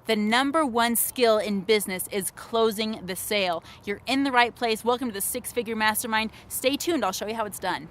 The number one skill in business is closing the sale. You're in the right place. Welcome to the Six Figure Mastermind. Stay tuned, I'll show you how it's done.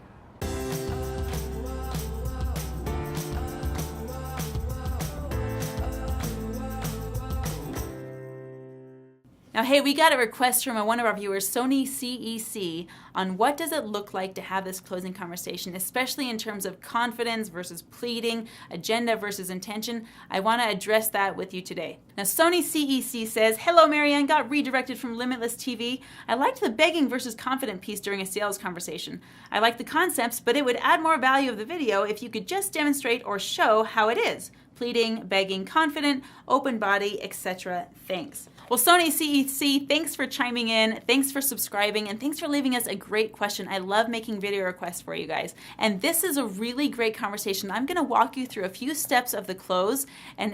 Now, hey, we got a request from one of our viewers, Sony CEC, on what does it look like to have this closing conversation, especially in terms of confidence versus pleading, agenda versus intention. I want to address that with you today. Now, Sony CEC says, hello, Marianne, got redirected from Limitless TV. I liked the begging versus confident piece during a sales conversation. I like the concepts, but it would add more value of the video if you could just demonstrate or show how it is. Pleading, begging, confident, open body, etc. Thanks. Well, Sony CEC, thanks for chiming in, thanks for subscribing, and thanks for leaving us a great question. I love making video requests for you guys. And this is a really great conversation. I'm going to walk you through a few steps of the close and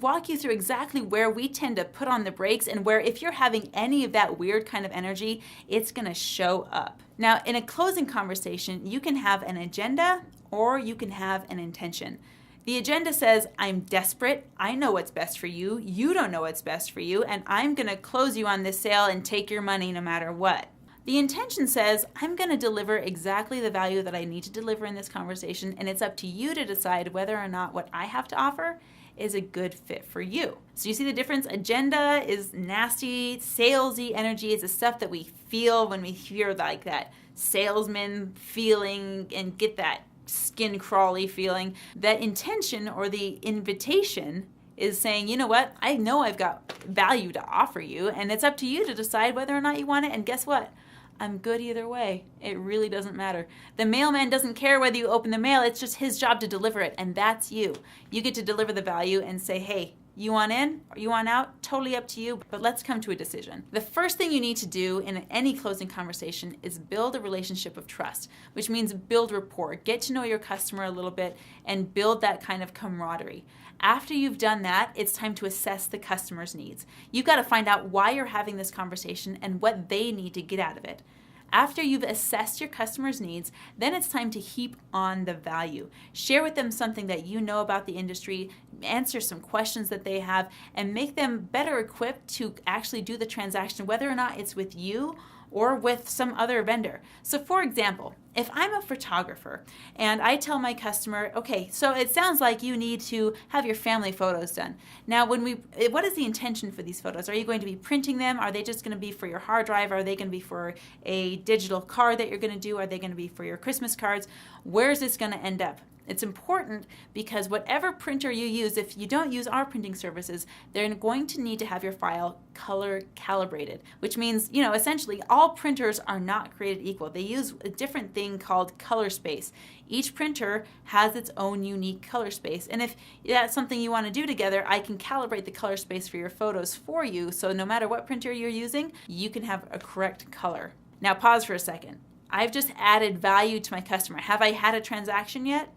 walk you through exactly where we tend to put on the brakes and where if you're having any of that weird kind of energy, it's going to show up. Now, in a closing conversation, you can have an agenda or you can have an intention. The agenda says, I'm desperate, I know what's best for you, you don't know what's best for you, and I'm going to close you on this sale and take your money no matter what. The intention says, I'm going to deliver exactly the value that I need to deliver in this conversation, and it's up to you to decide whether or not what I have to offer is a good fit for you. So you see the difference? Agenda is nasty, salesy energy. It's the stuff that we feel when we hear like that salesman feeling and get that skin crawly feeling. That intention or the invitation is saying, you know what, I know I've got value to offer you, and it's up to you to decide whether or not you want it. And guess what? I'm good either way. It really doesn't matter. The mailman doesn't care whether you open the mail. It's just his job to deliver it, and that's you. You get to deliver the value and say, hey, you want in or you want out? Totally up to you, but let's come to a decision. The first thing you need to do in any closing conversation is build a relationship of trust, which means build rapport, get to know your customer a little bit, and build that kind of camaraderie. After you've done that, it's time to assess the customer's needs. You've got to find out why you're having this conversation and what they need to get out of it. After you've assessed your customer's needs, then it's time to heap on the value. Share with them something that you know about the industry, answer some questions that they have, and make them better equipped to actually do the transaction, whether or not it's with you or with some other vendor. So for example, if I'm a photographer and I tell my customer, okay, so it sounds like you need to have your family photos done. Now, what is the intention for these photos? Are you going to be printing them? Are they just going to be for your hard drive? Are they going to be for a digital card that you're going to do? Are they going to be for your Christmas cards? Where's this going to end up? It's important because whatever printer you use, if you don't use our printing services, they're going to need to have your file color calibrated, which means, essentially all printers are not created equal. They use a different thing called color space. Each printer has its own unique color space. And if that's something you want to do together, I can calibrate the color space for your photos for you. So no matter what printer you're using, you can have a correct color. Now pause for a second. I've just added value to my customer. Have I had a transaction yet?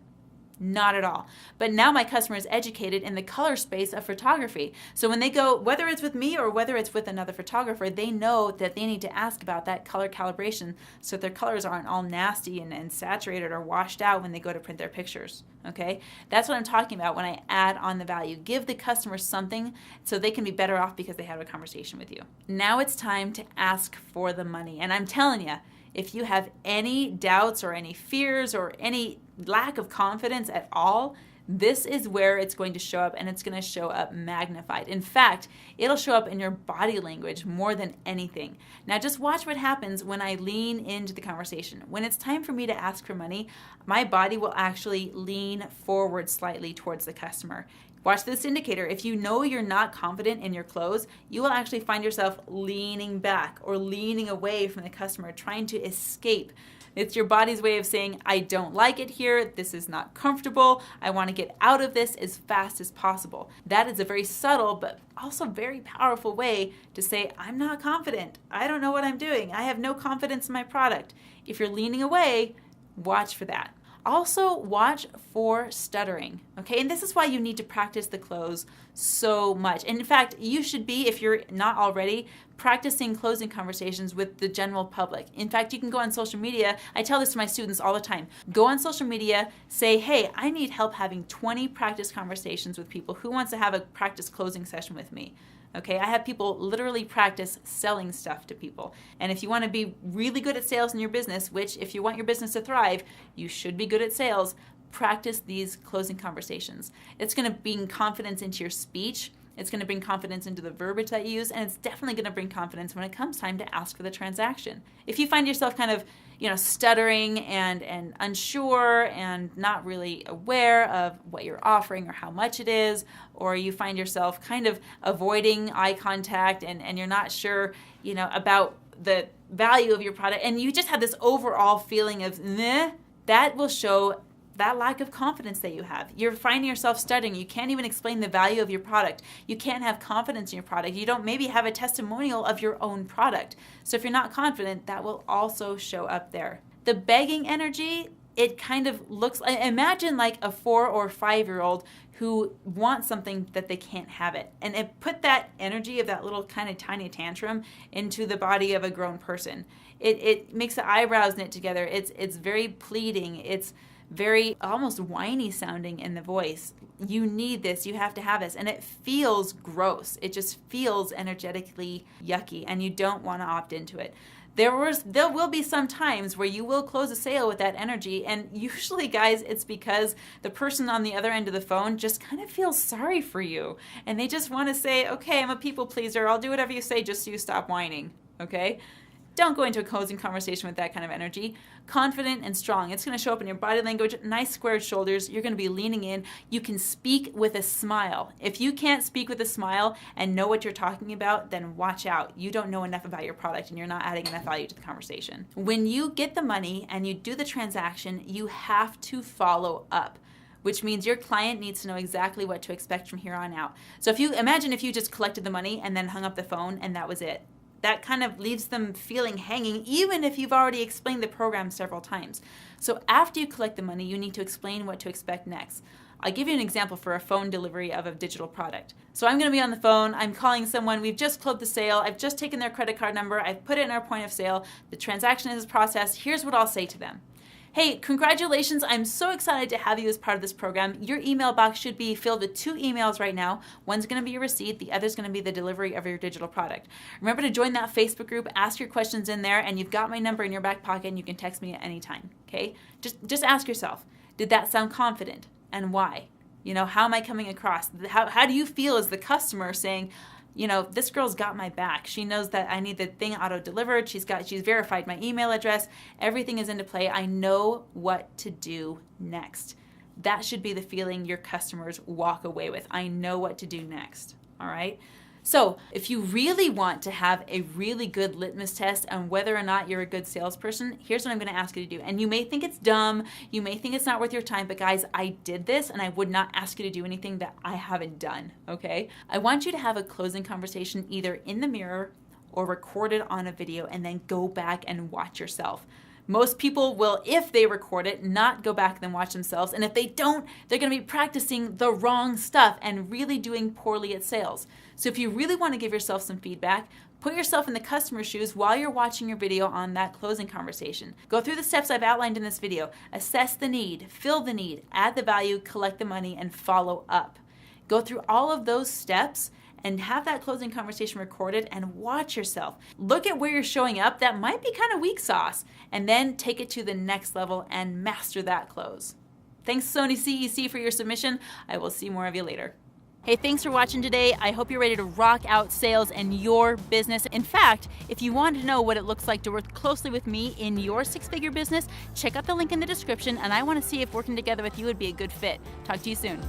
Not at all. But now my customer is educated in the color space of photography. So when they go, whether it's with me or whether it's with another photographer, they know that they need to ask about that color calibration so that their colors aren't all nasty and saturated or washed out when they go to print their pictures. Okay? That's what I'm talking about when I add on the value. Give the customer something so they can be better off because they had a conversation with you. Now it's time to ask for the money. And I'm telling you, if you have any doubts or any fears or any lack of confidence at all, this is where it's going to show up, and it's going to show up magnified. In fact, it'll show up in your body language more than anything. Now just watch what happens when I lean into the conversation. When it's time for me to ask for money, my body will actually lean forward slightly towards the customer. Watch this indicator. If you know you're not confident in your close, you will actually find yourself leaning back or leaning away from the customer, trying to escape. It's your body's way of saying, I don't like it here, this is not comfortable, I want to get out of this as fast as possible. That is a very subtle but also very powerful way to say, I'm not confident, I don't know what I'm doing, I have no confidence in my product. If you're leaning away, watch for that. Also, watch for stuttering, okay? And this is why you need to practice the close so much. And in fact, you should be, if you're not already, practicing closing conversations with the general public. In fact, you can go on social media. I tell this to my students all the time. Go on social media, say, hey, I need help having 20 practice conversations with people. Who wants to have a practice closing session with me? Okay, I have people literally practice selling stuff to people. And if you want to be really good at sales in your business, which if you want your business to thrive, you should be good at sales, practice these closing conversations. It's going to bring confidence into your speech. It's going to bring confidence into the verbiage that you use, and it's definitely going to bring confidence when it comes time to ask for the transaction. If you find yourself kind of, stuttering and unsure and not really aware of what you're offering or how much it is, or you find yourself kind of avoiding eye contact and you're not sure, about the value of your product, and you just have this overall feeling of meh, that will show that lack of confidence that you have. You're finding yourself stuttering. You can't even explain the value of your product. You can't have confidence in your product. You don't maybe have a testimonial of your own product. So if you're not confident, that will also show up there. The begging energy, it kind of looks, imagine like a 4 or 5-year-old who wants something that they can't have it. And put that energy of that little kind of tiny tantrum into the body of a grown person. It makes the eyebrows knit together. It's very pleading. It's very almost whiny sounding in the voice. You need this, you have to have this, and it feels gross. It just feels energetically yucky, and you don't want to opt into it. There will be some times where you will close a sale with that energy, and usually, guys, it's because the person on the other end of the phone just kind of feels sorry for you, and they just want to say, okay, I'm a people pleaser, I'll do whatever you say just so you stop whining, okay? Don't go into a closing conversation with that kind of energy. Confident and strong. It's going to show up in your body language, nice squared shoulders. You're going to be leaning in. You can speak with a smile. If you can't speak with a smile and know what you're talking about, then watch out. You don't know enough about your product and you're not adding enough value to the conversation. When you get the money and you do the transaction, you have to follow up, which means your client needs to know exactly what to expect from here on out. So if you just collected the money and then hung up the phone and that was it. That kind of leaves them feeling hanging, even if you've already explained the program several times. So after you collect the money, you need to explain what to expect next. I'll give you an example for a phone delivery of a digital product. So I'm going to be on the phone, I'm calling someone, we've just closed the sale, I've just taken their credit card number, I've put it in our point of sale, the transaction is processed, here's what I'll say to them. Hey, congratulations, I'm so excited to have you as part of this program. Your email box should be filled with 2 emails right now. One's going to be your receipt, the other's going to be the delivery of your digital product. Remember to join that Facebook group, ask your questions in there, and you've got my number in your back pocket and you can text me at any time, okay? Just ask yourself, did that sound confident and why? How am I coming across? How do you feel as the customer saying, this girl's got my back. She knows that I need the thing auto-delivered. She's verified my email address. Everything is into play. I know what to do next. That should be the feeling your customers walk away with. I know what to do next. All right? So if you really want to have a really good litmus test on whether or not you're a good salesperson, here's what I'm going to ask you to do. And you may think it's dumb, you may think it's not worth your time, but guys, I did this and I would not ask you to do anything that I haven't done, okay? I want you to have a closing conversation either in the mirror or record it on a video and then go back and watch yourself. Most people will, if they record it, not go back and then watch themselves. And if they don't, they're going to be practicing the wrong stuff and really doing poorly at sales. So if you really want to give yourself some feedback, put yourself in the customer's shoes while you're watching your video on that closing conversation. Go through the steps I've outlined in this video. Assess the need, fill the need, add the value, collect the money, and follow up. Go through all of those steps and have that closing conversation recorded and watch yourself. Look at where you're showing up. That might be kind of weak sauce. And then take it to the next level and master that close. Thanks, Sony CEC, for your submission. I will see more of you later. Hey, thanks for watching today. I hope you're ready to rock out sales in your business. In fact, if you want to know what it looks like to work closely with me in your 6-figure business, check out the link in the description, and I want to see if working together with you would be a good fit. Talk to you soon.